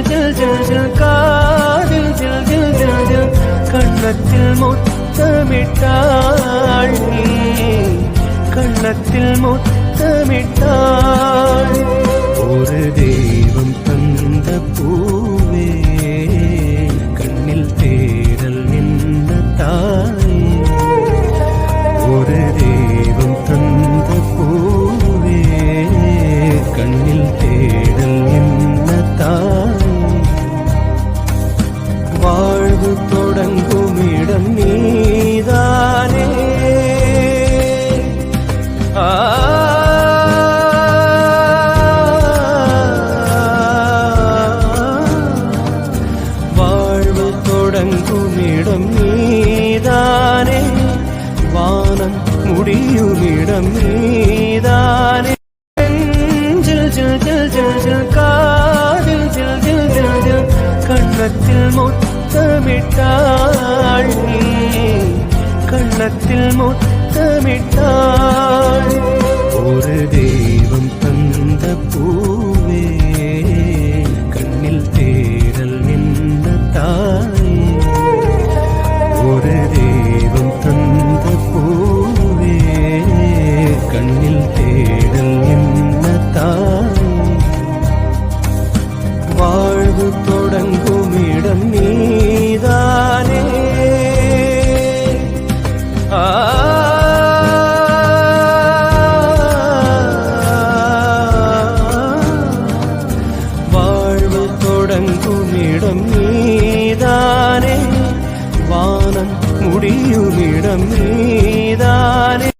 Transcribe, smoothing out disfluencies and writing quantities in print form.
ஜில் ஜில் ஜில் காதில் ஜில் ஜில் ஜில் ஜில் கண்ணத்தில் முத்தமிட்டாள் நீ கண்ணத்தில் முத்தமிட்டாள் ஒரு தெய்வம் தந்த பூவே கண்ணில் தேடல் என்ன தாய் ஒரு தெய்வம் தந்த பூவே கண்ணில் தேடல் என்ன தாய் வாழ்வு தொடங்கும் இடம் நீதானே வாழ்வு தொடங்கும் இடம் நீதானே வானம் முடியும் இடம் நீதானே ஜில் ஜில் ஜில் ஜில் ஜில் காதில் ஜில் ஜில் ஜில் ஜில் கண்ணத்தில் முத்தமிட்டாள் நீ கண்ணத்தில் முத்தமிட்டாள் ஒரு தெய்வம் தந்த பூவே கண்ணில் தேடல் நின்ற தாய் ஒரு தெய்வம் தந்த பூவே கண்ணில் தேடல் என்ன தாய் வாழ்வு தொடங்கும் இடம் நீதானே வாழ்வு தொடங்கும் இடம் நீதானே வானம் முடியும் இடம் நீதானே